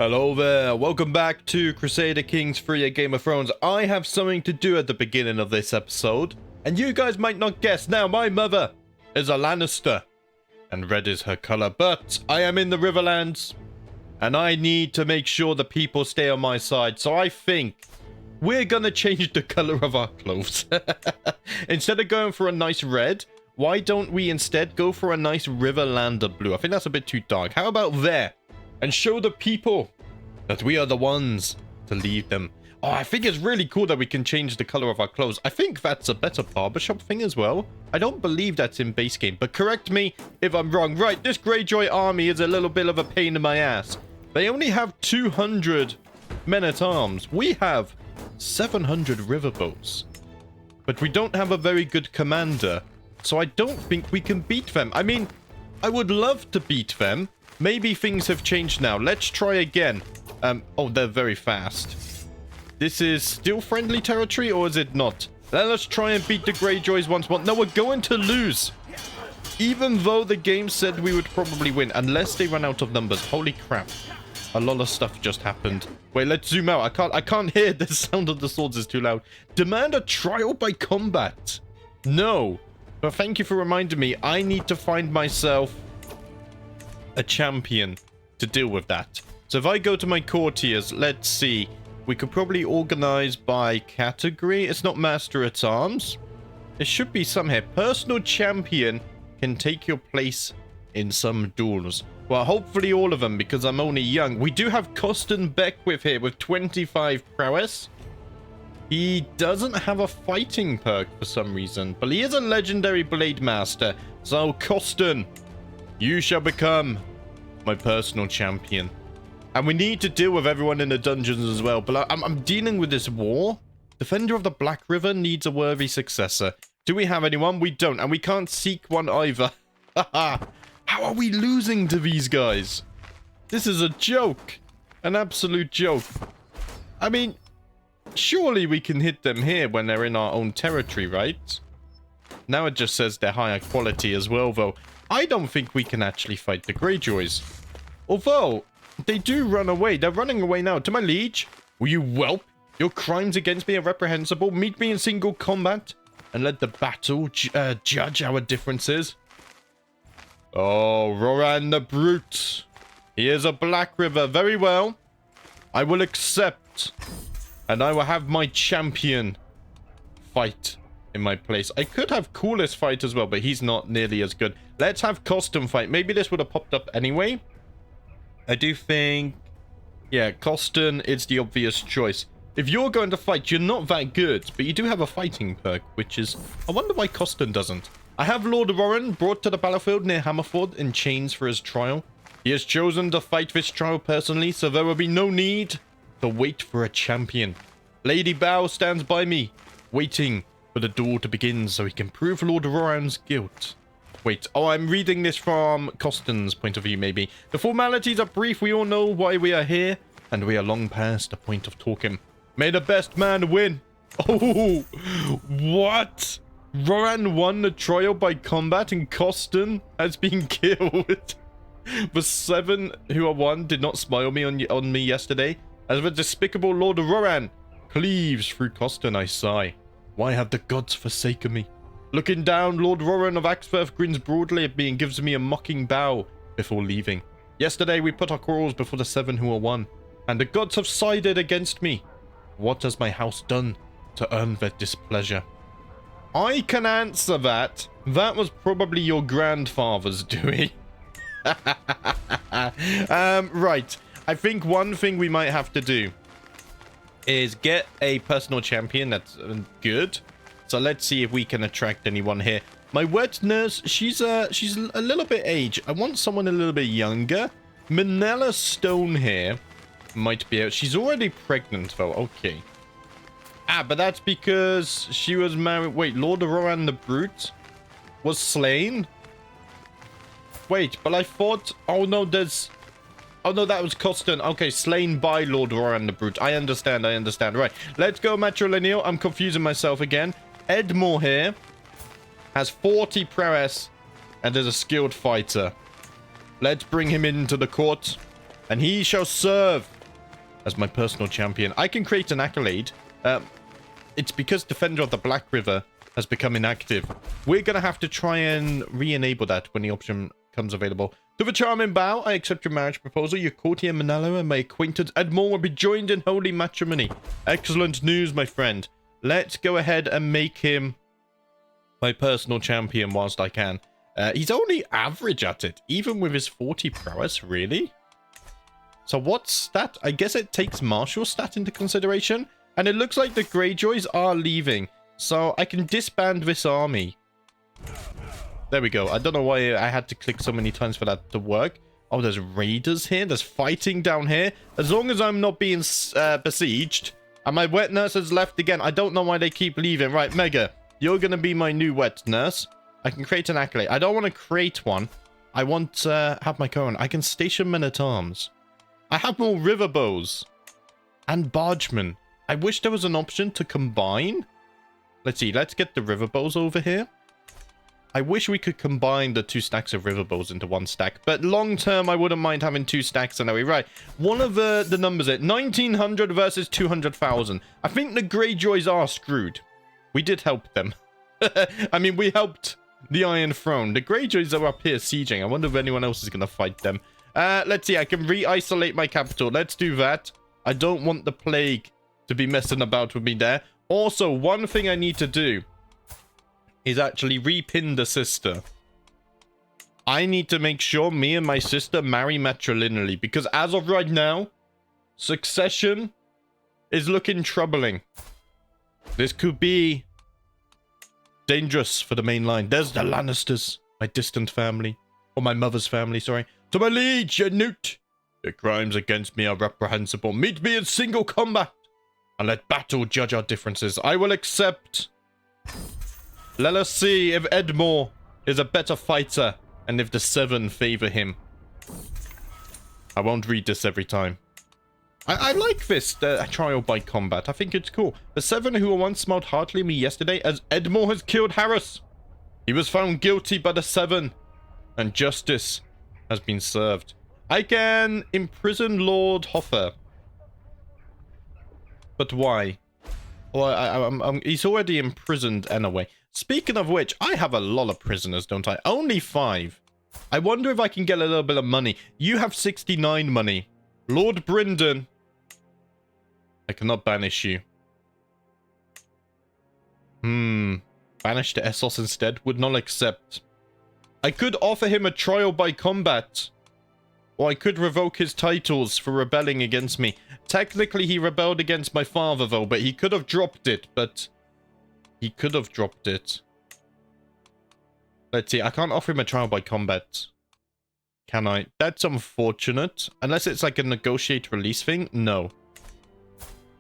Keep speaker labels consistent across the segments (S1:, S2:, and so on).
S1: Hello there, welcome back to Crusader Kings 3 at Game of Thrones. I have something to do at the beginning of this episode, and you guys might not guess. Now, my mother is a Lannister, and red is her color, but I am in the Riverlands, and I need to make sure the people stay on my side, so I think we're gonna change the color of our clothes. Instead of going for a nice red, why don't we instead go for a nice Riverlander blue? I think that's a bit too dark. How about there? And show the people that we are the ones to lead them. Oh, I think it's really cool that we can change the color of our clothes. I think that's a better barbershop thing as well. I don't believe that's in base game, but correct me if I'm wrong. Right, this Greyjoy army is a little bit of a pain in my ass. They only have 200 men-at-arms. We have 700 riverboats. But we don't have a very good commander, so I don't think we can beat them. I mean, I would love to beat them. Maybe things have changed now. Let's try again. Oh, they're very fast. This is still friendly territory, or is it not? Let us try and beat the Greyjoys once more. No, we're going to lose. Even though the game said we would probably win, unless they run out of numbers. Holy crap. A lot of stuff just happened. Wait, let's zoom out. I can't hear. The sound of the swords is too loud. Demand a trial by combat. No. But thank you for reminding me. I need to find myself a champion to deal with that. So if I go to my courtiers, let's see. We could probably organize by category. It's not master at arms. There should be some here. Personal champion can take your place in some duels. Well, hopefully all of them, because I'm only young. We do have Coston Beckwith here with 25 prowess. He doesn't have a fighting perk for some reason, but he is a legendary blade master. So Coston, you shall become my personal champion. And we need to deal with everyone in the dungeons as well. But I'm dealing with this war. Defender of the Blackriver needs a worthy successor. Do we have anyone? We don't. And we can't seek one either. How are we losing to these guys? This is a joke. An absolute joke. I mean, surely we can hit them here when they're in our own territory, right? Now it just says they're higher quality as well, though. I don't think we can actually fight the Greyjoys. Although, they do run away. They're running away now. To my liege, will you whelp? Your crimes against me are reprehensible. Meet me in single combat and let the battle judge our differences. Oh, Roran the Brute. He is a Blackriver. Very well. I will accept. And I will have my champion fight in my place. I could have Coolest fight as well, but he's not nearly as good. Let's have Coston fight. Maybe this would have popped up anyway. I do think, yeah, Coston is the obvious choice. If you're going to fight, you're not that good, but you do have a fighting perk, which is, I wonder why Coston doesn't. I have Lord Warren brought to the battlefield near Hammerford in chains for his trial. He has chosen to fight this trial personally, so there will be no need to wait for a champion. Lady Bow stands by me, waiting for the duel to begin so he can prove Lord Roran's guilt. Wait, oh, I'm reading this from Coston's point of view, maybe. The formalities are brief. We all know why we are here, and we are long past the point of talking. May the best man win. Oh, what? Roran won the trial by combat and Coston has been killed. The 7 who are won did not smile on me yesterday. As the despicable Lord Roran cleaves through Coston, I sigh. Why have the gods forsaken me? Looking down, Lord Roran of Axworth grins broadly at me and gives me a mocking bow before leaving. Yesterday we put our quarrels before the 7 who are won, and the gods have sided against me. What has my house done to earn their displeasure? I can answer that. That was probably your grandfather's doing. Right. I think one thing we might have to do is get a personal champion that's good. So let's see if we can attract anyone here. My wet nurse, she's a little bit aged. I want someone a little bit younger. Manella Stone here might be out. She's already pregnant though. Okay. Ah, but that's because she was married. Wait, Lord Roran the Brute was slain? Wait, but I thought... Oh no, there's... Oh no, that was Coston. Okay, slain by Lord Roran the Brute. I understand. Right, let's go matrilineal. I'm confusing myself again. Edmure here has 40 prowess and is a skilled fighter. Let's bring him into the court. and he shall serve as my personal champion. I can create an accolade. It's because Defender of the Blackriver has become inactive. We're going to have to try and re-enable that when the option comes available. To the charming bow, I accept your marriage proposal. Your courtier Manalo and my acquaintance Edmore will be joined in holy matrimony. Excellent news, my friend. Let's go ahead and make him my personal champion whilst I can. He's only average at it, even with his 40 prowess, really? So what stat? I guess it takes martial stat into consideration. And it looks like the Greyjoys are leaving. So I can disband this army. There we go. I don't know why I had to click so many times for that to work. Oh, there's raiders here. There's fighting down here. As long as I'm not being besieged. And my wet nurse has left again. I don't know why they keep leaving. Right, Mega. You're going to be my new wet nurse. I can create an accolade. I don't want to create one. I want to have my current. I can station men-at-arms. I have more river bows. And bargemen. I wish there was an option to combine. Let's see. Let's get the river bows over here. I wish we could combine the 2 stacks of river bows into 1 stack. But long term, I wouldn't mind having 2 stacks anyway. Right. One of the numbers is 1900 versus 200,000. I think the Greyjoys are screwed. We did help them. I mean, we helped the Iron Throne. The Greyjoys are up here sieging. I wonder if anyone else is going to fight them. Let's see. I can re-isolate my capital. Let's do that. I don't want the plague to be messing about with me there. Also, one thing I need to do is actually repin the sister. I need to make sure me and my sister marry matrilineally, because as of right now, succession is looking troubling. This could be dangerous for the main line. There's the Lannisters, my distant family, or my mother's family, sorry. To my liege, you newt! The crimes against me are reprehensible. Meet me in single combat, and let battle judge our differences. I will accept. Let us see if Edmore is a better fighter, and if the 7 favor him. I won't read this every time. I like this trial by combat. I think it's cool. The 7 who once smiled heartily at me yesterday as Edmore has killed Harris. He was found guilty by the 7, and justice has been served. I can imprison Lord Hoffer. But why? Well, he's already imprisoned anyway. Speaking of which, I have a lot of prisoners, don't I? Only 5. I wonder if I can get a little bit of money. You have 69 money. Lord Brynden. I cannot banish you. Banish to Essos instead. Would not accept. I could offer him a trial by combat. Or I could revoke his titles for rebelling against me. Technically, he rebelled against my father, though, but he could have dropped it, but... He could have dropped it. Let's see. I can't offer him a trial by combat. Can I? That's unfortunate. Unless it's like a negotiate release thing. No.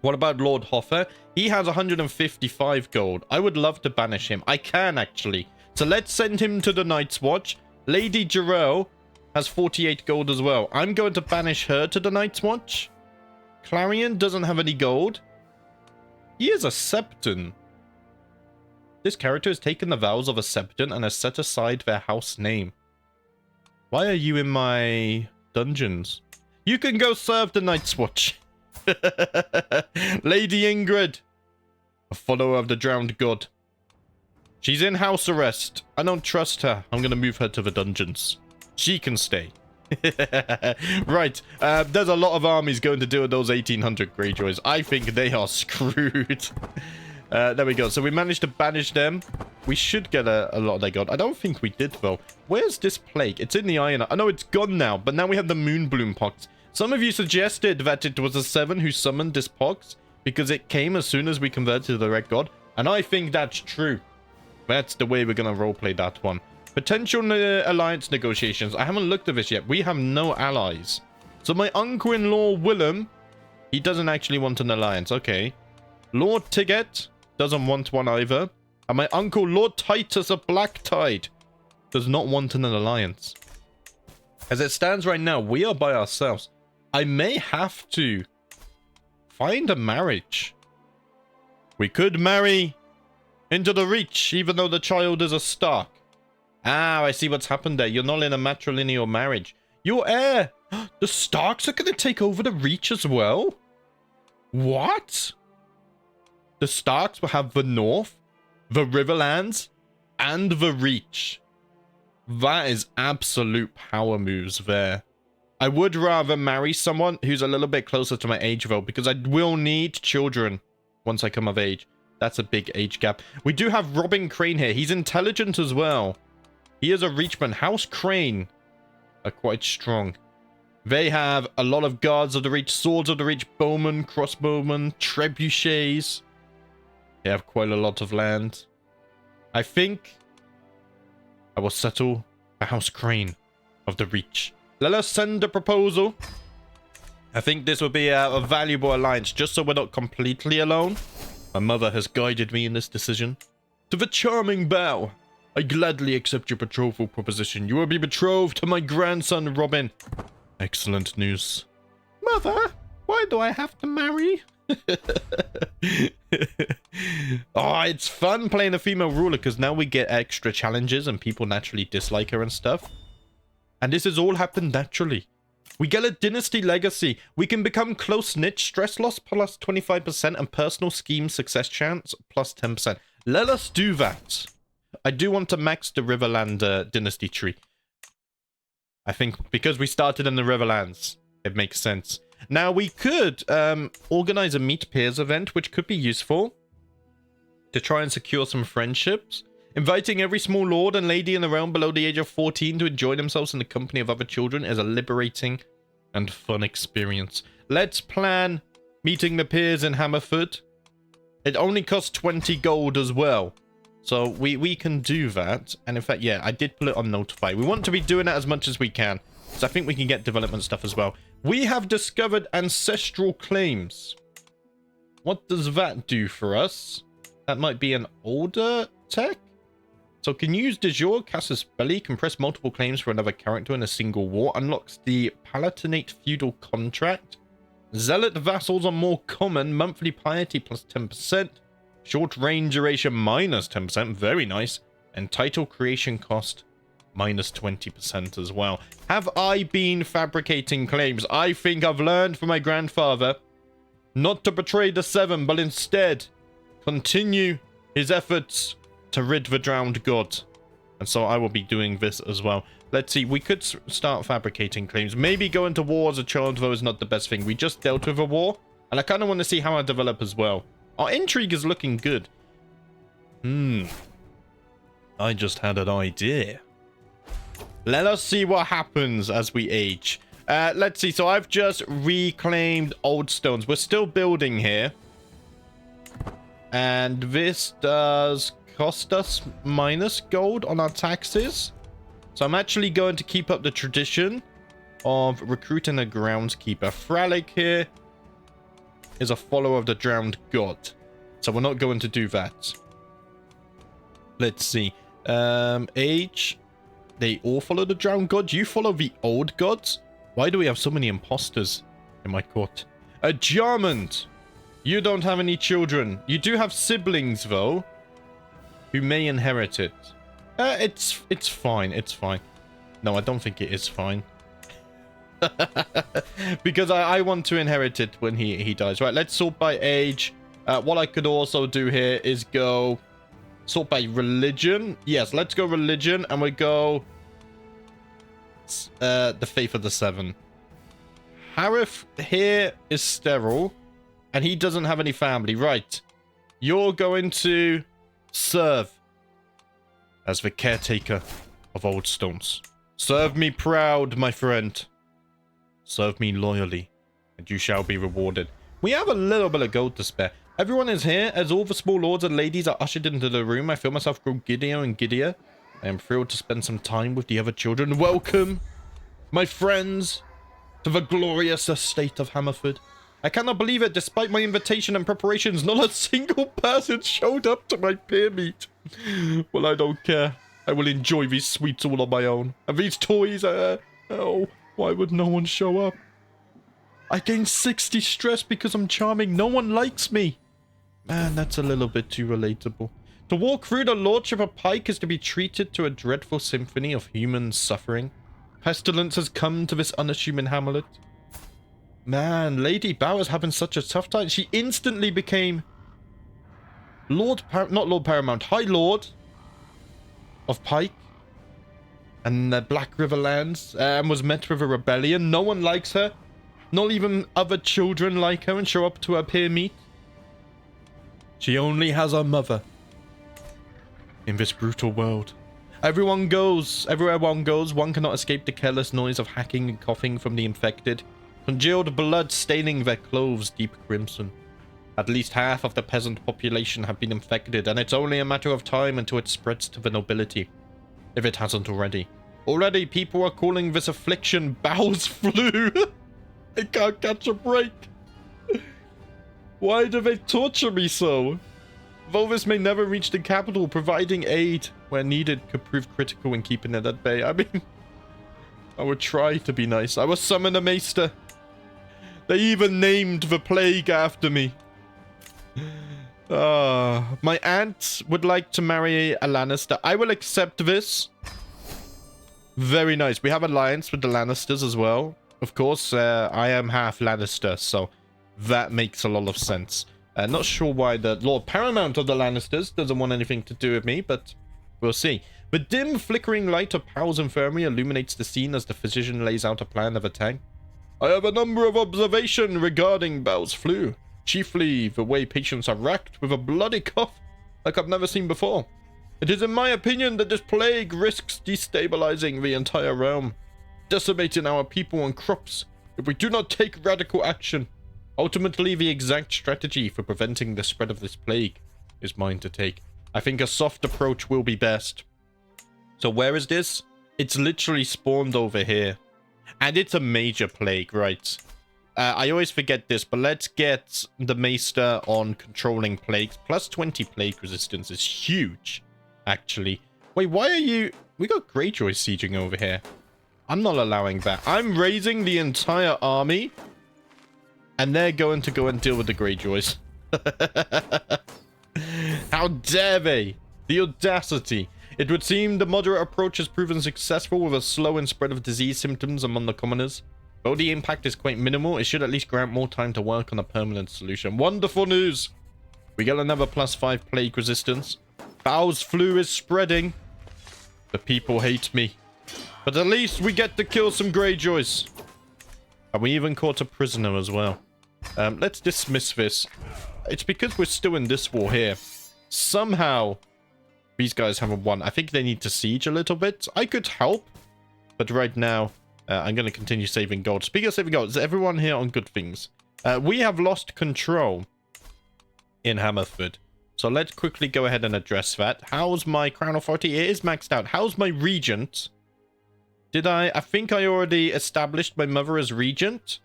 S1: What about Lord Hoffer? He has 155 gold. I would love to banish him. I can, actually. So let's send him to the Night's Watch. Lady Jarrell has 48 gold as well. I'm going to banish her to the Night's Watch. Clarion doesn't have any gold. He is a Septon. This character has taken the vows of a Septon and has set aside their house name. Why are you in my dungeons? You can go serve the Night's Watch. Lady Ingrid, a follower of the drowned god. She's in house arrest. I don't trust her. I'm going to move her to the dungeons. She can stay. Right. There's a lot of armies going to deal with those 1800 Greyjoys. I think they are screwed. There we go. So we managed to banish them. We should get a lot of their gold. I don't think we did, though. Where's this plague? It's in the iron. I know it's gone now, but now we have the Moonbloom Pox. Some of you suggested that it was a 7 who summoned this pox because it came as soon as we converted to the Red God, and I think that's true. That's the way we're going to roleplay that one. Potential alliance negotiations. I haven't looked at this yet. We have no allies. So my uncle-in-law, Willem, he doesn't actually want an alliance. Okay. Lord Tiget doesn't want one either. And my uncle, Lord Titus of Blacktide, does not want an alliance. As it stands right now, we are by ourselves. I may have to find a marriage. We could marry into the Reach, even though the child is a Stark. Ah, I see what's happened there. You're not in a matrilineal marriage. Your heir The Starks are going to take over the Reach as well? What? The Starks will have the North, the Riverlands, and the Reach. That is absolute power moves there. I would rather marry someone who's a little bit closer to my age, though, because I will need children once I come of age. That's a big age gap. We do have Robin Crane here. He's intelligent as well. He is a Reachman. House Crane are quite strong. They have a lot of Guards of the Reach, Swords of the Reach, Bowmen, Crossbowmen, Trebuchets. They have quite a lot of land. I think I will settle for House Crane of the Reach. Let us send a proposal. I think this will be a valuable alliance, just so we're not completely alone. My mother has guided me in this decision. To the charming Bow, I gladly accept your betrothal proposition. You will be betrothed to my grandson, Robin. Excellent news. Mother, why do I have to marry? Oh, it's fun playing a female ruler because now we get extra challenges and people naturally dislike her and stuff. And this has all happened naturally. We get a dynasty legacy. We can become close-knit, stress loss plus 25%, and personal scheme success chance plus 10%. Let us do that. I do want to max the Riverland dynasty tree. I think because we started in the Riverlands, it makes sense. Now, we could organize a Meet Peers event, which could be useful to try and secure some friendships. Inviting every small lord and lady in the realm below the age of 14 to enjoy themselves in the company of other children is a liberating and fun experience. Let's plan meeting the peers in Hammerford. It only costs 20 gold as well. So we can do that. And in fact, yeah, I did put it on notify. We want to be doing that as much as we can. So I think we can get development stuff as well. We have discovered ancestral claims. What does that do for us? That might be an older tech. So can use de jure, Casus Belli, compress multiple claims for another character in a single war, unlocks the Palatinate Feudal Contract. Zealot vassals are more common, monthly piety plus 10%, short range duration minus 10%, very nice, and title creation cost minus 20% as well. Have I been fabricating claims? I think I've learned from my grandfather not to betray the Seven, but instead continue his efforts to rid the drowned god. And so I will be doing this as well. Let's see, we could start fabricating claims. Maybe going to war as a child, though, is not the best thing. We just dealt with a war, and I kind of want to see how I develop as well. Our intrigue is looking good. I just had an idea. Let us see what happens as we age. Let's see, so I've just reclaimed old stones. We're still building here. And this does cost us minus gold on our taxes. So I'm actually going to keep up the tradition of recruiting a groundskeeper. Fralic here is a follower of the drowned god. So we're not going to do that. Let's see. Age. They all follow the drowned god. You follow the old gods? Why do we have so many imposters in my court? A Jarmond. You don't have any children. You do have siblings, though, who may inherit it. It's fine. It's fine. No, I don't think it is fine. Because I want to inherit it when he dies. Right, let's sort by age. What I could also do here is go sort by religion. Yes, let's go religion, and we go the Faith of the Seven. Harith here is sterile, and he doesn't have any family. Right, you're going to serve as the caretaker of Old Stones. Serve me proud, my friend. Serve me loyally, and you shall be rewarded. We have a little bit of gold to spare. Everyone is here. As all the small lords and ladies are ushered into the room, I feel myself grow giddier and giddier. I am thrilled to spend some time with the other children. Welcome, my friends, to the glorious estate of Hammerford. I cannot believe it. Despite my invitation and preparations, not a single person showed up to my peer meet. Well, I don't care. I will enjoy these sweets all on my own. And these toys, oh, why would no one show up? I gained 60 stress because I'm charming. No one likes me. Man, that's a little bit too relatable. To walk through the lordship of Pike is to be treated to a dreadful symphony of human suffering. Pestilence has come to this unassuming hamlet. Man, Lady Bower's having such a tough time. She instantly became not Lord Paramount, High Lord of Pike and the Blackriver lands, and was met with a rebellion. No one likes her. Not even other children like her and show up to her peer meet. She only has her mother in this brutal world. Everywhere one goes, one cannot escape the careless noise of hacking and coughing from the infected. Congealed blood staining their clothes deep crimson. At least half of the peasant population have been infected, and it's only a matter of time until it spreads to the nobility, if it hasn't already. Already, people are calling this affliction Bow's flu. I can't catch a break. Why do they torture me so? Though this may never reach the capital, providing aid where needed could prove critical in keeping it at bay. I mean, I would try to be nice. I was summoned a maester. They even named the plague after me. My aunt would like to marry a Lannister. I will accept this. Very nice. We have alliance with the Lannisters as well. Of course, I am half Lannister, so that makes a lot of sense. Not sure why the Lord Paramount of the Lannisters doesn't want anything to do with me, but we'll see. The dim, flickering light of Powell's infirmary illuminates the scene as the physician lays out a plan of attack. I have a number of observations regarding Bow's flu. Chiefly the way patients are racked with a bloody cough like I've never seen before. It is in my opinion that this plague risks destabilizing the entire realm, decimating our people and crops if we do not take radical action. Ultimately, the exact strategy for preventing the spread of this plague is mine to take. I think a soft approach will be best. So where is this? It's literally spawned over here. And it's a major plague, right? I always forget this, but let's get the Maester on controlling plagues. Plus 20 plague resistance is huge, actually. Wait, why are you... We got Greyjoy sieging over here. I'm not allowing that. I'm raising the entire army. And they're going to go and deal with the Greyjoys. How dare they? The audacity. It would seem the moderate approach has proven successful with a slow and spread of disease symptoms among the commoners. Though the impact is quite minimal, it should at least grant more time to work on a permanent solution. Wonderful news! We get another +5 plague resistance. Bow's flu is spreading. The people hate me. But at least we get to kill some Greyjoys. And we even caught a prisoner as well. Let's dismiss this. It's because we're still in this war here. Somehow, these guys haven't won. I think they need to siege a little bit. I could help. But right now, I'm going to continue saving gold. Speaking of saving gold, is everyone here on good things? We have lost control in Hammerford. So let's quickly go ahead and address that. How's my crown authority? It is maxed out. How's my regent? Did I think I already established my mother as regent.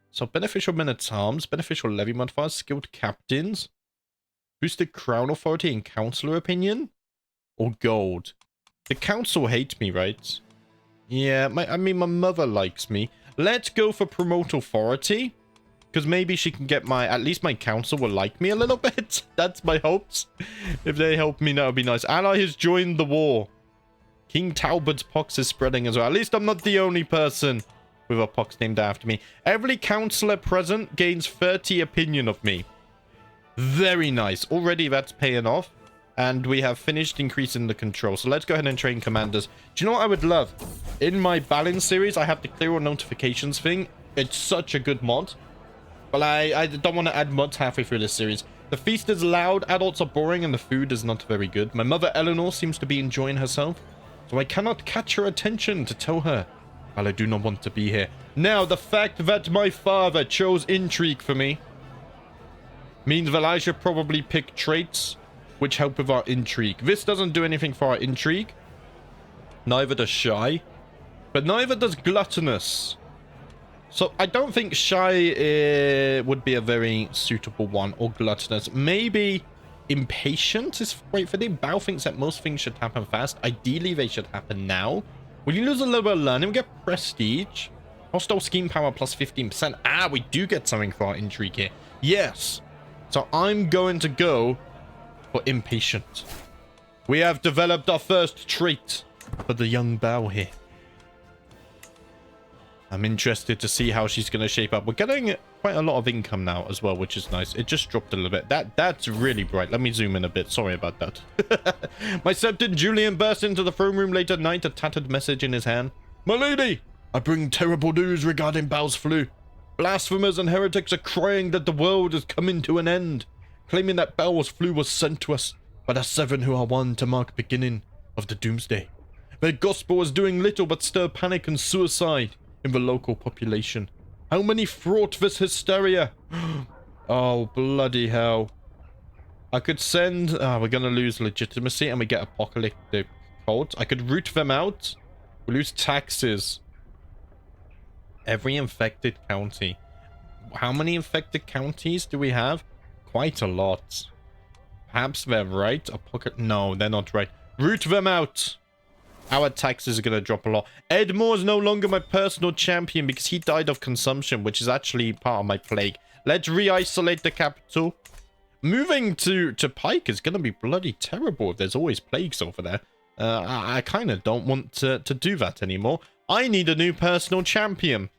S1: So beneficial men-at-arms, beneficial levy modifiers, skilled captains, boosted crown authority and councillor opinion, or gold. The council hates me, right? Yeah, I mean, my mother likes me. Let's go for promote authority. Because maybe she can get at least my council will like me a little bit. That's my hopes. If they help me, that would be nice. Ally has joined the war. King Talbot's pox is spreading as well. At least I'm not the only person with a pox named after me. Every councillor present gains 30 opinion of me. Very nice. Already that's paying off. And we have finished increasing the control. So let's go ahead and train commanders. Do you know what I would love? In my Balin series, I have the clear all notifications thing. It's such a good mod. But I don't want to add mods halfway through this series. The feast is loud, adults are boring, and the food is not very good. My mother Eleanor seems to be enjoying herself. So I cannot catch her attention to tell her, while I do not want to be here. Now, the fact that my father chose intrigue for me means that I should probably pick traits which help with our intrigue. This doesn't do anything for our intrigue. Neither does shy. But neither does gluttonous. So I don't think shy would be a very suitable one, or gluttonous. Maybe impatient is great for them. Bao thinks that most things should happen fast. Ideally, they should happen now. Will you lose a little bit of learning? We get prestige. Hostile scheme power plus 15%. Ah, we do get something for our intrigue here. Yes. So I'm going to go for impatient. We have developed our first trait for the young Bao here. I'm interested to see how she's going to shape up. We're getting quite a lot of income now as well, which is nice. It just dropped a little bit. That's really bright. Let me zoom in a bit. Sorry about that. My septon Julian burst into the throne room late at night, a tattered message in his hand. My lady, I bring terrible news regarding Bow's flu. Blasphemers and heretics are crying that the world is coming to an end, claiming that Bow's flu was sent to us by the seven who are one to mark beginning of the doomsday. Their gospel is doing little but stir panic and suicide in the local population. How many fraught this hysteria? Oh, bloody hell. I could send... we're going to lose legitimacy and we get apocalyptic cults. I could root them out. We lose taxes. Every infected county. How many infected counties do we have? Quite a lot. Perhaps they're right. No, they're not right. Root them out. Our taxes are going to drop a lot. Edmore is no longer my personal champion because he died of consumption, which is actually part of my plague. Let's re-isolate the capital. Moving to Pike is going to be bloody terrible. There's always plagues over there. I kind of don't want to do that anymore. I need a new personal champion.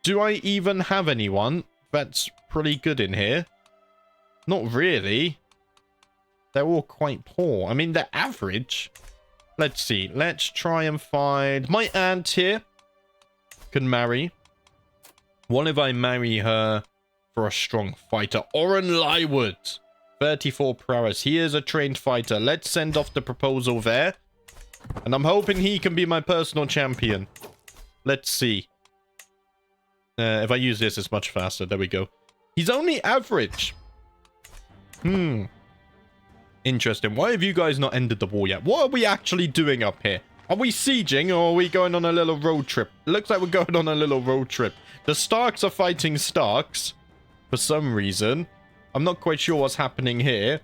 S1: Do I even have anyone that's pretty good in here? Not really. They're all quite poor. I mean, they're average. Let's see. Let's try and find... My aunt here can marry. What if I marry her for a strong fighter? Oren Lywood. 34 prowess. He is a trained fighter. Let's send off the proposal there. And I'm hoping he can be my personal champion. Let's see. If I use this, it's much faster. There we go. He's only average. Interesting. Why have you guys not ended the war yet? What are we actually doing up here? Are we sieging or are we going on a little road trip? It looks like we're going on a little road trip. The Starks are fighting Starks for some reason. I'm not quite sure what's happening here.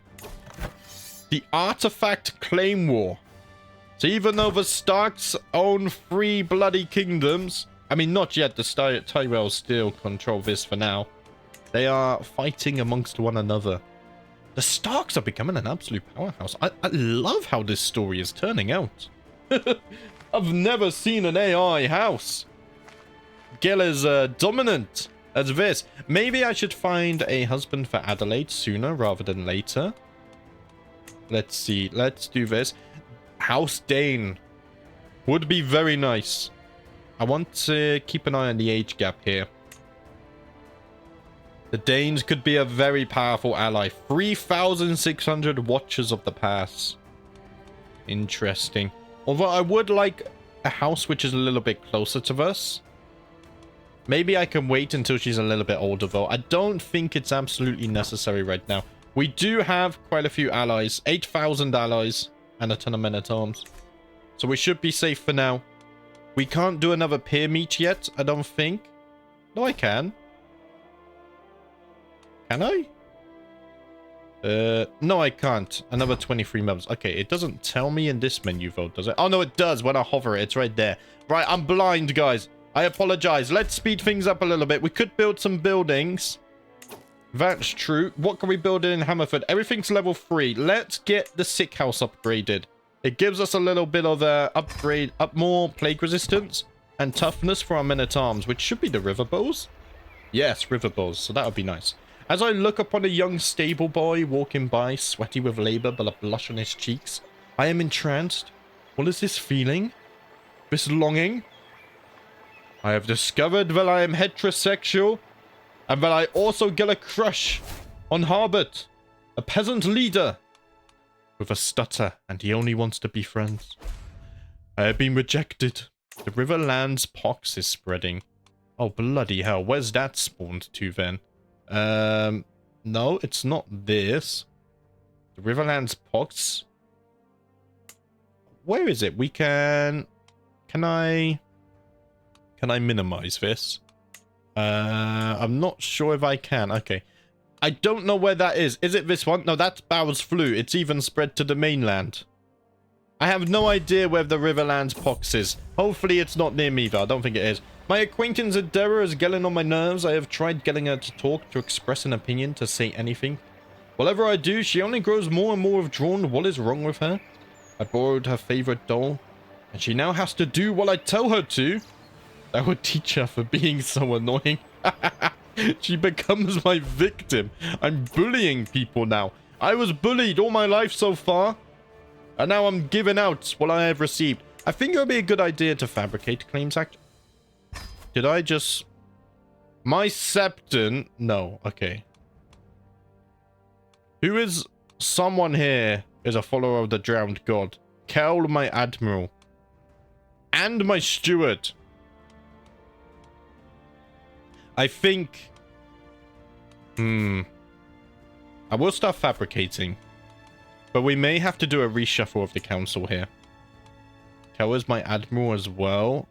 S1: The Artifact Claim War. So even though the Starks own 3 bloody kingdoms, I mean, not yet. The Tyrells still control this for now. They are fighting amongst one another. The Starks are becoming an absolute powerhouse. I love how this story is turning out. I've never seen an AI house get as dominant as this. Maybe I should find a husband for Adelaide sooner rather than later. Let's see. Let's do this. House Dane would be very nice. I want to keep an eye on the age gap here. The Danes could be a very powerful ally. 3,600 Watchers of the Pass. Interesting. Although I would like a house which is a little bit closer to us. Maybe I can wait until she's a little bit older, though. I don't think it's absolutely necessary right now. We do have quite a few allies. 8,000 allies and a ton of men-at-arms. So we should be safe for now. We can't do another peer meet yet, I don't think. No, I can. Can I? No, I can't. Another 23 members. Okay, it doesn't tell me in this menu, though, does it? Oh, no, it does. When I hover it, it's right there. Right, I'm blind, guys. I apologize. Let's speed things up a little bit. We could build some buildings. That's true. What can we build in Hammerford? Everything's level 3. Let's get the sick house upgraded. It gives us a little bit of upgrade, more plague resistance and toughness for our men-at-arms, which should be the river bows. Yes, river bows. So that would be nice. As I look upon a young stable boy walking by, sweaty with labor but a blush on his cheeks, I am entranced. What is this feeling? This longing? I have discovered that I am heterosexual, and that I also get a crush on Harbert, a peasant leader with a stutter, and he only wants to be friends. I have been rejected. The Riverlands pox is spreading. Oh, bloody hell. Where's that spawned to, then? No, it's not this. The Riverlands pox. Where is it? We can... Can I minimize this? I'm not sure if I can. Okay. I don't know where that is. Is it this one? No, that's Bow's flu. It's even spread to the mainland. I have no idea where the Riverlands pox is. Hopefully it's not near me, though. I don't think it is. My acquaintance Adera is getting on my nerves. I have tried getting her to talk, to express an opinion, to say anything. Whatever I do, she only grows more and more withdrawn. What is wrong with her? I borrowed her favorite doll, and she now has to do what I tell her to. I would teach her for being so annoying. She becomes my victim. I'm bullying people now. I was bullied all my life so far. And now I'm giving out what I have received. I think it would be a good idea to fabricate claims act. Did I just... My Septon? No, okay. Who is... Someone here is a follower of the drowned god. Kel, my admiral. And my steward. I think... I will start fabricating. But we may have to do a reshuffle of the council here. Kel is my admiral as well.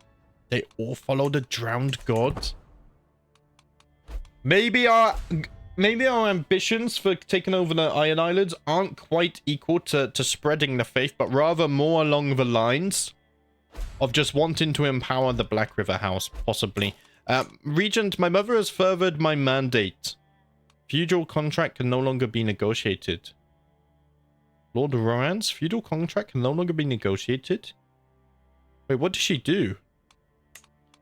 S1: They all follow the drowned god. Maybe our ambitions for taking over the Iron Islands aren't quite equal to spreading the faith, but rather more along the lines of just wanting to empower the Blackriver House, possibly. Regent, my mother has furthered my mandate. Feudal contract can no longer be negotiated. Lord Roran's feudal contract can no longer be negotiated? Wait, what did she do?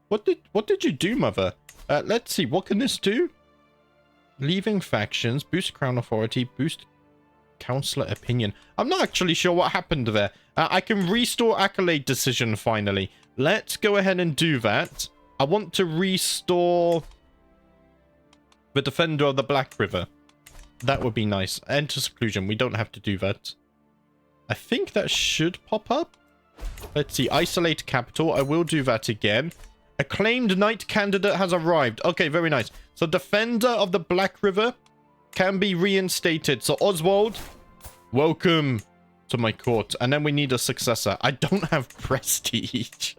S1: What did you do, mother? Let's see, what can this do? Leaving factions, boost crown authority, boost councillor opinion. I'm not actually sure what happened there. I can restore accolade decision finally. Let's go ahead and do that. I want to restore the defender of the Blackriver. That would be nice. Enter seclusion. We don't have to do that. I think that should pop up. Let's see. Isolate capital. I will do that again. Acclaimed knight candidate has arrived. Okay, very nice. So defender of the Blackriver can be reinstated. So Oswald, welcome to my court. And then we need a successor. I don't have prestige.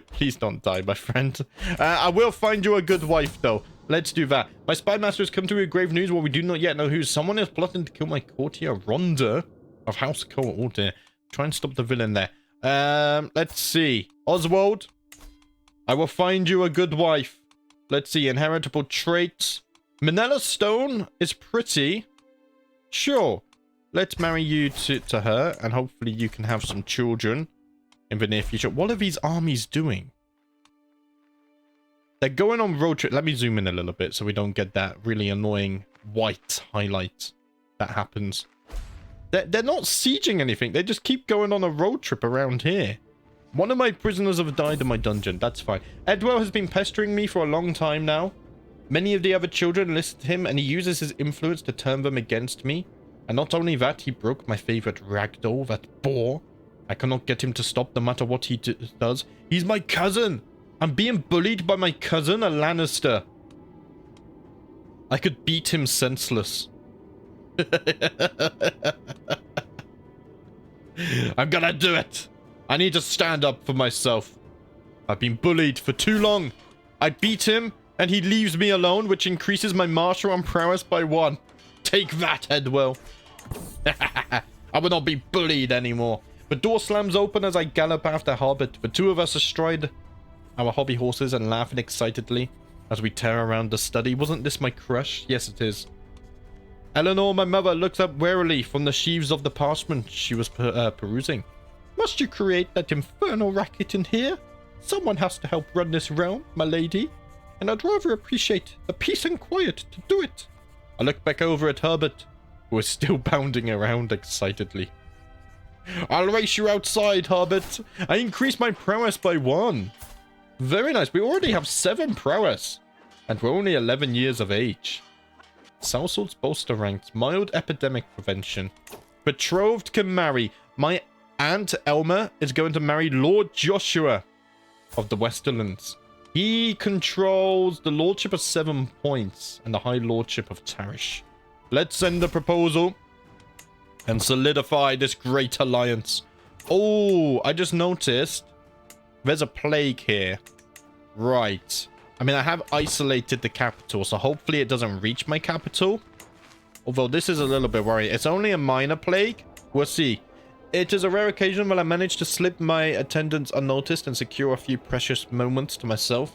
S1: Please don't die, my friend. I will find you a good wife, though. Let's do that. My spy master has come to me with grave news. Well, we do not yet know who. Someone is plotting to kill my courtier, Rhonda of House Cole. Oh, dear. Try and stop the villain there. Let's see. Oswald, I will find you a good wife. Let's see. Inheritable traits. Manila Stone is pretty. Sure. Let's marry you to her, and hopefully you can have some children in the near future. What are these armies doing? They're going on road trip. Let me zoom in a little bit so we don't get that really annoying white highlight that happens. They're not sieging anything. They just keep going on a road trip around here. One of my prisoners have died in my dungeon. That's fine. Edwell has been pestering me for a long time now. Many of the other children listen to him, and he uses his influence to turn them against me. And not only that, he broke my favorite ragdoll, that boar. I cannot get him to stop no matter what he does. He's my cousin. I'm being bullied by my cousin, a Lannister. I could beat him senseless. I'm gonna do it. I need to stand up for myself. I've been bullied for too long. I beat him, and he leaves me alone, which increases my martial and prowess by 1. Take that, Edwell. I will not be bullied anymore. The door slams open as I gallop after Hobbit. The two of us astride our hobby horses and laughing excitedly as we tear around the study. Wasn't this my crush? Yes, it is. Eleanor, my mother, looks up warily from the sheaves of the parchment she was perusing. Must you create that infernal racket in here? Someone has to help run this realm, my lady. And I'd rather appreciate the peace and quiet to do it. I look back over at Herbert, who is still bounding around excitedly. I'll race you outside, Herbert. I increased my prowess by 1. Very nice. We already have 7 prowess. And we're only 11 years of age. Sellswords bolster ranks. Mild epidemic prevention. Betrothed can marry. My aunt Elma is going to marry Lord Joshua of the Westerlands. He controls the Lordship of 7 points and the High Lordship of Tarish. Let's send a proposal and solidify this great alliance. Oh, I just noticed there's a plague here. Right. I mean, I have isolated the capital, so hopefully it doesn't reach my capital. Although this is a little bit worrying. It's only a minor plague. We'll see. It is a rare occasion when I manage to slip my attendance unnoticed and secure a few precious moments to myself.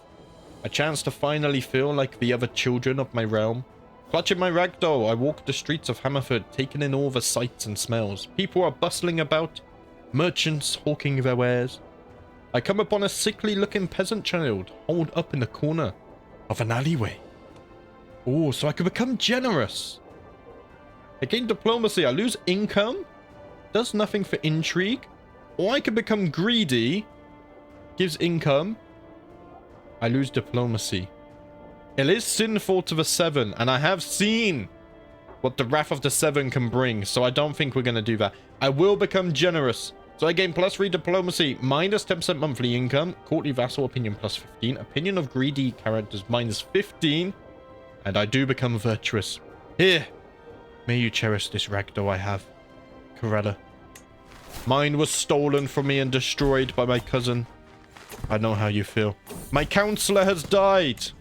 S1: A chance to finally feel like the other children of my realm. Clutching my ragdoll, I walk the streets of Hammerford, taking in all the sights and smells. People are bustling about, merchants hawking their wares. I come upon a sickly-looking peasant child holed up in the corner of an alleyway. Oh, so I could become generous. I gain diplomacy. I lose income. Does nothing for intrigue. Or I can become greedy. Gives income. I lose diplomacy. It is sinful to the 7, and I have seen what the Wrath of the 7 can bring, so I don't think we're going to do that. I will become generous. So I gain +3 diplomacy, minus 10% monthly income, courtly vassal opinion +15, opinion of greedy characters -15, and I do become virtuous. Here, may you cherish this ragdoll I have, Corella. Mine was stolen from me and destroyed by my cousin. I know how you feel. My counselor has died.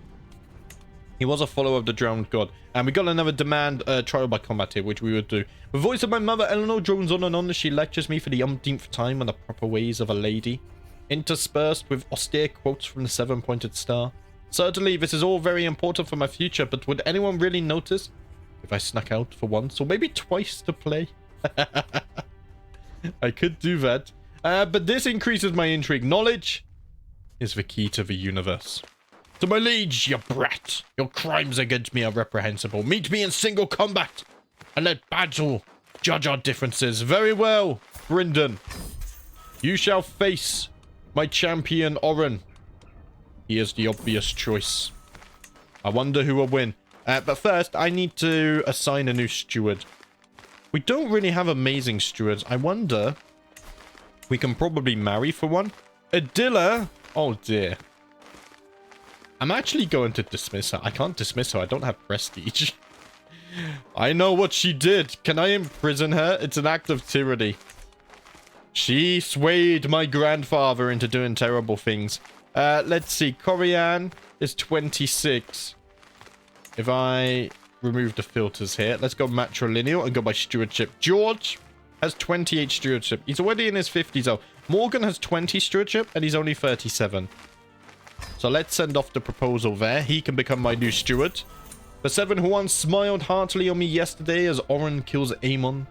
S1: He was a follower of the drowned god. And we got another demand trial by combat here, which we would do. The voice of my mother, Eleanor, drones on and on as she lectures me for the umpteenth time on the proper ways of a lady, interspersed with austere quotes from the 7-pointed star. Certainly, this is all very important for my future, but would anyone really notice if I snuck out for once, or maybe twice to play? I could do that. But this increases my intrigue. Knowledge is the key to the universe. To my liege, you brat. Your crimes against me are reprehensible. Meet me in single combat, and let battle judge our differences. Very well, Bryndon. You shall face my champion, Oren. He is the obvious choice. I wonder who will win. But first, I need to assign a new steward. We don't really have amazing stewards. I wonder... We can probably marry for one. Adilla. Oh, dear. I'm actually going to dismiss her. I can't dismiss her. I don't have prestige. I know what she did. Can I imprison her? It's an act of tyranny. She swayed my grandfather into doing terrible things. Let's see. Corianne is 26. If I remove the filters here, let's go matrilineal and go by stewardship. George has 28 stewardship. He's already in his 50s though. Morgan has 20 stewardship and he's only 37. So let's send off the proposal there. He can become my new steward. The 7 who once smiled heartily on me yesterday as Oren kills Aemon.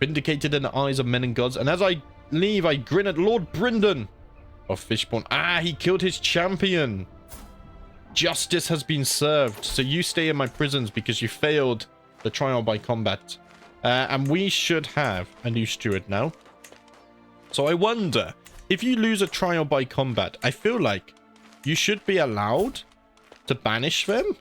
S1: Vindicated in the eyes of men and gods. And as I leave, I grin at Lord Bryndon of Fishbourne. Ah, he killed his champion. Justice has been served. So you stay in my prisons because you failed the trial by combat. And we should have a new steward now. So I wonder, if you lose a trial by combat, I feel like you should be allowed to banish them.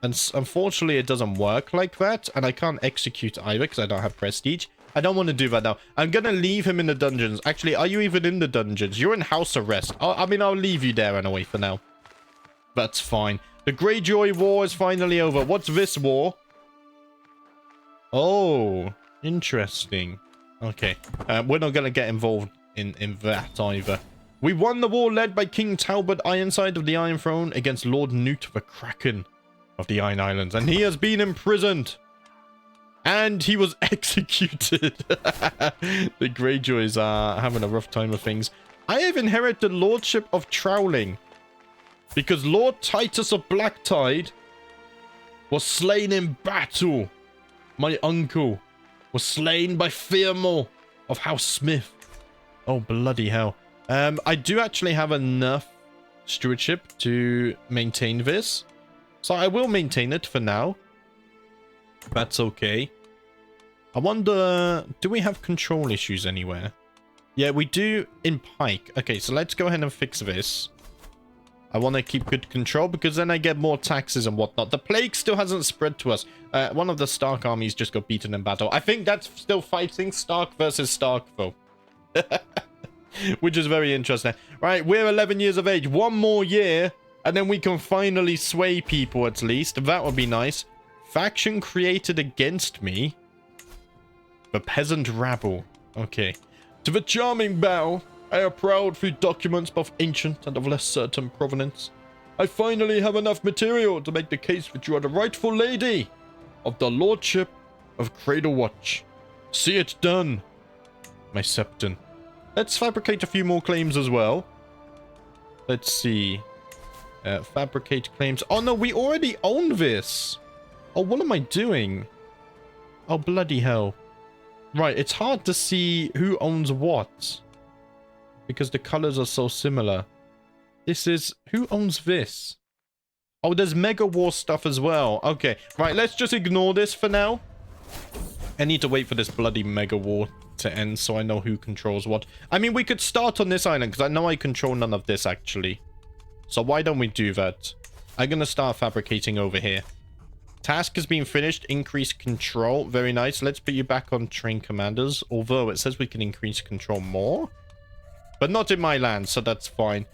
S1: And unfortunately, it doesn't work like that. And I can't execute either because I don't have prestige. I don't want to do that now. I'm going to leave him in the dungeons. Actually, are you even in the dungeons? You're in house arrest. I mean, I'll leave you there anyway for now. That's fine. The Greyjoy War is finally over. What's this war? Oh, interesting. Okay. We're not going to get involved in that either. We won the war led by King Talbot Ironside of the Iron Throne against Lord Newt the Kraken of the Iron Islands. And he has been imprisoned. And he was executed. The Greyjoys are having a rough time of things. I have inherited the Lordship of Trowling. Because Lord Titus of Blacktide was slain in battle. My uncle was slain by Fearmore of House Smith. Oh, bloody hell. I do actually have enough stewardship to maintain this. So I will maintain it for now. That's okay. I wonder, do we have control issues anywhere? Yeah, we do in Pike. Okay, so let's go ahead and fix this. I want to keep good control because then I get more taxes and whatnot. The plague still hasn't spread to us. One of the Stark armies just got beaten in battle. I think that's still fighting Stark versus Stark, though. Which is very interesting. Right, we're 11 years of age. One more year, and then we can finally sway people at least. That would be nice. Faction created against me. The peasant rabble. Okay. To the charming bow. I am proud through documents both ancient and of less certain provenance. I finally have enough material to make the case that you are the rightful lady of the Lordship of Cradle Watch. See it done, my Septon. Let's fabricate a few more claims as well. Let's see. Fabricate claims. Oh no, we already own this. Oh, what am I doing? Oh, bloody hell. Right, it's hard to see who owns what. because the colors are so similar. This is... Who owns this? Oh, there's Mega War stuff as well. Okay, right, let's just ignore this for now. I need to wait for this bloody Mega War to end so I know who controls what. I mean, we could start on this island because I know I control none of this, actually. So why don't we do that? I'm going to start fabricating over here. Task has been finished. Increase control. Very nice. Let's put you back on train commanders. Although it says we can increase control more. But not in my land, so that's fine.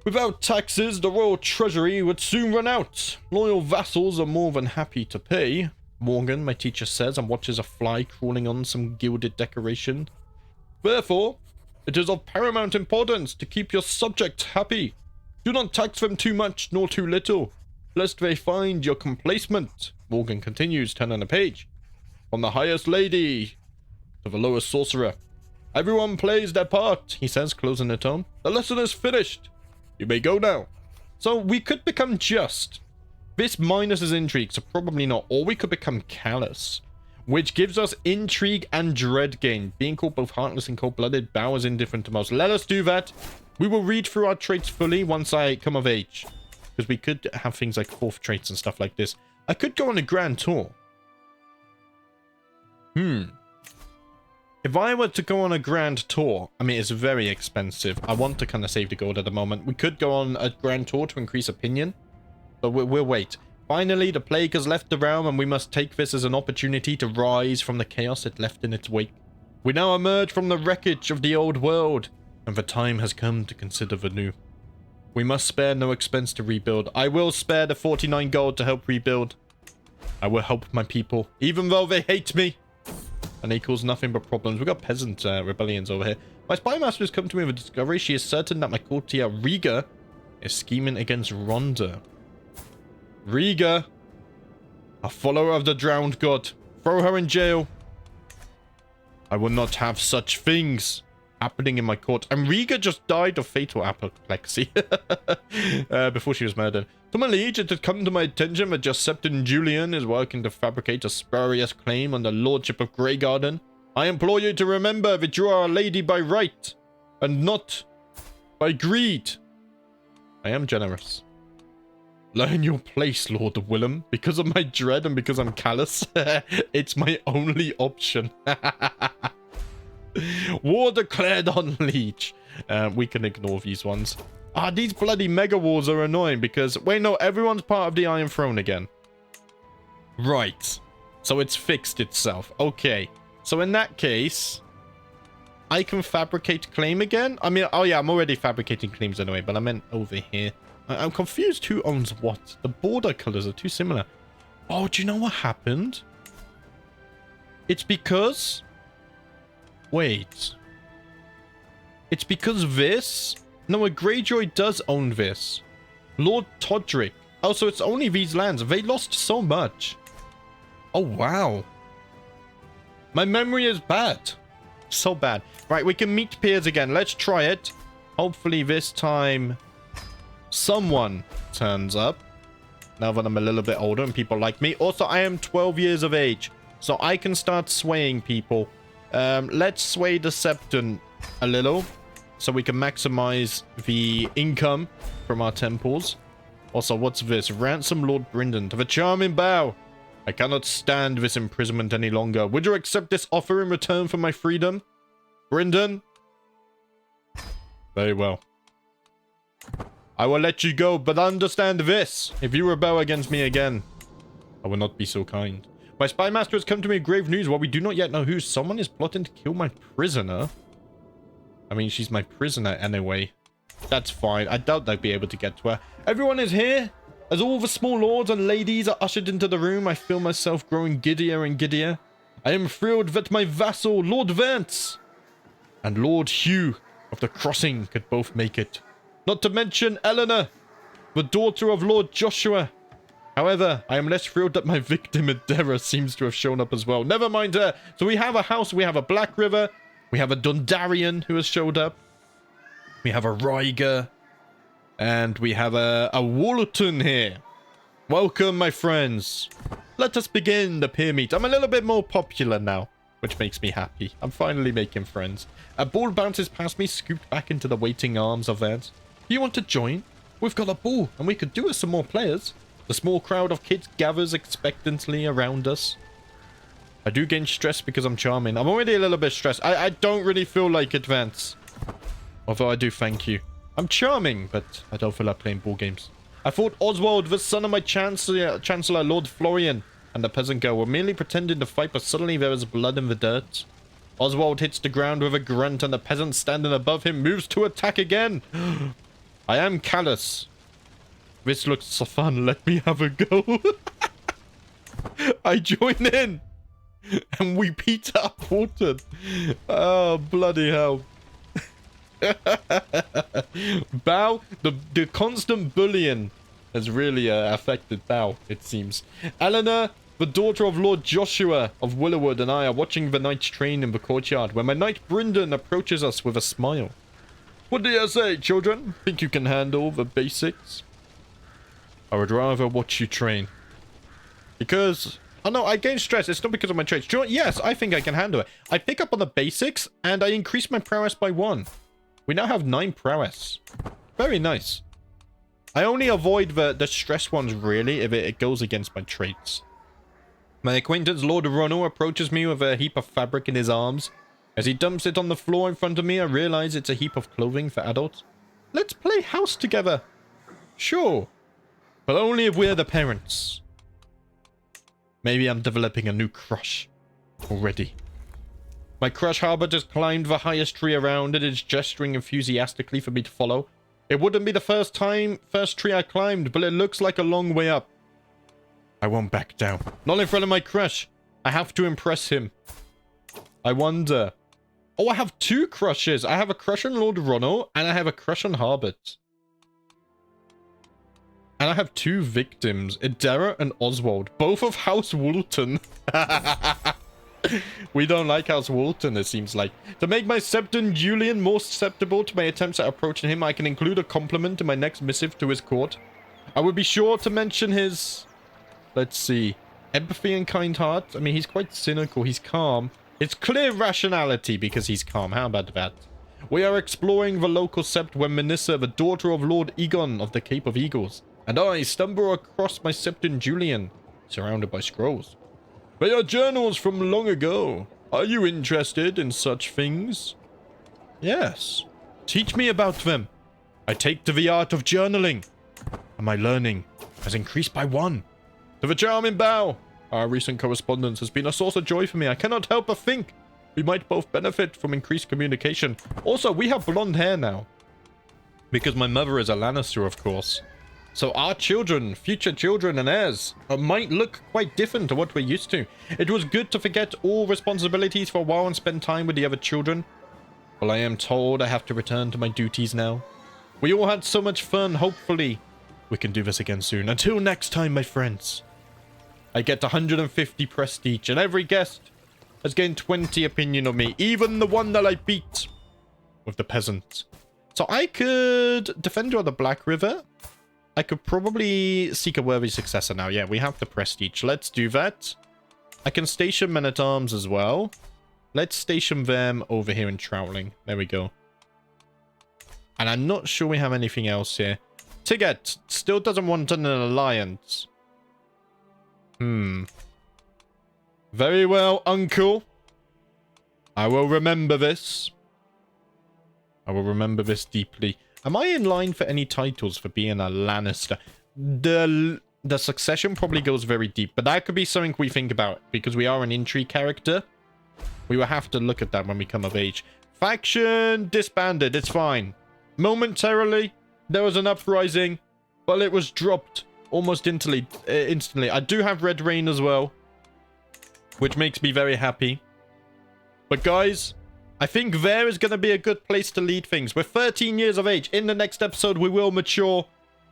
S1: Without taxes, the royal treasury would soon run out. Loyal vassals are more than happy to pay. Morgan, my teacher says, and watches a fly crawling on some gilded decoration. Therefore, it is of paramount importance to keep your subjects happy. Do not tax them too much nor too little, lest they find your complacement. Morgan continues, turning the page. From the highest lady to the lowest sorcerer. Everyone plays their part, he says, closing the tome. The lesson is finished. You may go now. So we could become just. This minuses intrigue, so probably not. Or we could become callous, which gives us intrigue and dread gain. Being called both heartless and cold-blooded, Bao is indifferent to most. Let us do that. We will read through our traits fully once I come of age. Because we could have things like fourth traits and stuff like this. I could go on a grand tour. If I were to go on a grand tour, I mean, it's very expensive. I want to kind of save the gold at the moment. We could go on a grand tour to increase opinion. But we'll wait. Finally, the plague has left the realm, and we must take this as an opportunity to rise from the chaos it left in its wake. We now emerge from the wreckage of the old world, and the time has come to consider the new. We must spare no expense to rebuild. I will spare the 49 gold to help rebuild. I will help my people, even though they hate me. And they cause nothing but problems. We've got peasant rebellions over here. My spy master has come to me with a discovery. She is certain that my courtier Riga is scheming against Rhonda. Riga, a follower of the drowned god. Throw her in jail. I will not have such things happening in my court. And Riga just died of fatal apoplexy before she was murdered. To my liege, it had come to my attention that Giuseppe Julian is working to fabricate a spurious claim on the lordship of Greygarden. I implore you to remember that you are a lady by right, and not by greed. I am generous. Learn your place, Lord Willem. Because of my dread and because I'm callous, it's my only option. War declared on Liege. We can ignore these ones. These bloody mega wars are annoying because... Wait, no, everyone's part of the Iron Throne again. Right. So it's fixed itself. Okay. So in that case, I can fabricate claim again? I mean, oh yeah, I'm already fabricating claims anyway, but I meant over here. I'm confused who owns what. The border colors are too similar. Oh, do you know what happened? It's because... Wait. It's because this... No, a Greyjoy does own this. Lord Todrick. Oh, so it's only these lands. They lost so much. Oh, wow. My memory is bad. So bad. Right, we can meet peers again. Let's try it. Hopefully this time someone turns up. Now that I'm a little bit older and people like me. Also, I am 12 years of age, so I can start swaying people. Let's sway the Septon a little, so we can maximize the income from our temples. Also, what's this? Ransom Lord Brynden to the charming Bao. I cannot stand this imprisonment any longer. Would you accept this offer in return for my freedom? Brynden? Very well. I will let you go, but understand this. If you rebel against me again, I will not be so kind. My spy master has come to me with grave news. While we do not yet know who, someone is plotting to kill my prisoner. I mean, she's my prisoner anyway. That's fine. I doubt they'll be able to get to her. Everyone is here. As all the small lords and ladies are ushered into the room, I feel myself growing giddier and giddier. I am thrilled that my vassal, Lord Vance, and Lord Hugh of the Crossing could both make it. Not to mention Eleanor, the daughter of Lord Joshua. However, I am less thrilled that my victim Adera seems to have shown up as well. Never mind her. So we have a house, we have a Blackriver, we have a Dundarian who has showed up. We have a Ryger. And we have a Wollerton here. Welcome, my friends. Let us begin the peer meet. I'm a little bit more popular now. which makes me happy. I'm finally making friends. A ball bounces past me, scooped back into the waiting arms of theirs. Do you want to join? We've got a ball, and we could do with some more players. The small crowd of kids gathers expectantly around us. I do gain stress because I'm charming. I'm already a little bit stressed. I don't really feel like advance. Although I do thank you. I'm charming, but I don't feel like playing ball games. I thought Oswald, the son of my Chancellor Lord Florian, and the peasant girl were merely pretending to fight, but suddenly there is blood in the dirt. Oswald hits the ground with a grunt, and the peasant standing above him moves to attack again. I am callous. This looks so fun. Let me have a go. I join in. And we beat up Wharton. Oh, bloody hell. Bao, the constant bullying has really affected Bao, it seems. Eleanor, the daughter of Lord Joshua of Willowood, and I are watching the knight's train in the courtyard when my knight Brendan approaches us with a smile. What do you say, children? Think you can handle the basics? I would rather watch you train. Because... oh no, I gain stress. It's not because of my traits. Do you know what? Yes, I think I can handle it. I pick up on the basics, and I increase my prowess by 1. We now have 9 prowess. Very nice. I only avoid the stress ones, really, if it goes against my traits. My acquaintance, Lord Ronald, approaches me with a heap of fabric in his arms. As he dumps it on the floor in front of me, I realize it's a heap of clothing for adults. Let's play house together. Sure. But only if we're the parents. Maybe I'm developing a new crush already. My crush Harbor just climbed the highest tree around. It is gesturing enthusiastically for me to follow. It wouldn't be the first tree I climbed, but it looks like a long way up. I won't back down. Not in front of my crush. I have to impress him. I wonder. Oh, I have 2 crushes. I have a crush on Lord Ronald, and I have a crush on Harbert. And I have 2 victims, Idera and Oswald, both of House Woolton. We don't like House Woolton, it seems like. To make my Septon Julian more susceptible to my attempts at approaching him, I can include a compliment in my next missive to his court. I would be sure to mention his... let's see. Empathy and kind heart. I mean, he's quite cynical. He's calm. It's clear rationality because he's calm. How about that? We are exploring the local sept when Menissa, the daughter of Lord Egon of the Cape of Eagles, and I stumble across my Septon Julian, surrounded by scrolls. They are journals from long ago. Are you interested in such things? Yes. Teach me about them. I take to the art of journaling, and my learning has increased by 1. To the charming Bao. Our recent correspondence has been a source of joy for me. I cannot help but think we might both benefit from increased communication. Also, we have blonde hair now. Because my mother is a Lannister, of course. So our children, future children and heirs, might look quite different to what we're used to. It was good to forget all responsibilities for a while and spend time with the other children. Well, I am told I have to return to my duties now. We all had so much fun. Hopefully, we can do this again soon. Until next time, my friends. I get 150 prestige, and every guest has gained 20 opinion of me. Even the one that I beat with the peasant. So I could defend on the Blackriver. I could probably seek a worthy successor now. Yeah, we have the prestige. Let's do that. I can station men-at-arms as well. Let's station them over here in Troutling. There we go. And I'm not sure we have anything else here. Tiget still doesn't want an alliance. Very well, uncle. I will remember this. I will remember this deeply. Am I in line for any titles for being a Lannister? The succession probably goes very deep, but that could be something we think about because we are an intrigue character. We will have to look at that when we come of age. Faction disbanded. It's fine. Momentarily, there was an uprising, but it was dropped almost instantly. I do have Red Rain as well, which makes me very happy. But guys, I think there is going to be a good place to lead things. We're 13 years of age. In the next episode, we will mature.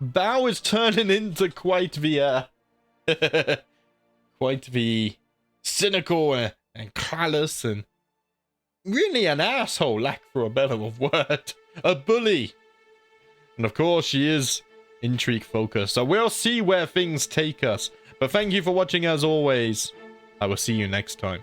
S1: Bao is turning into quite the quite the cynical and callous and really an asshole, lack for a better word. A bully. And of course, she is intrigue focused. So we'll see where things take us. But thank you for watching as always. I will see you next time.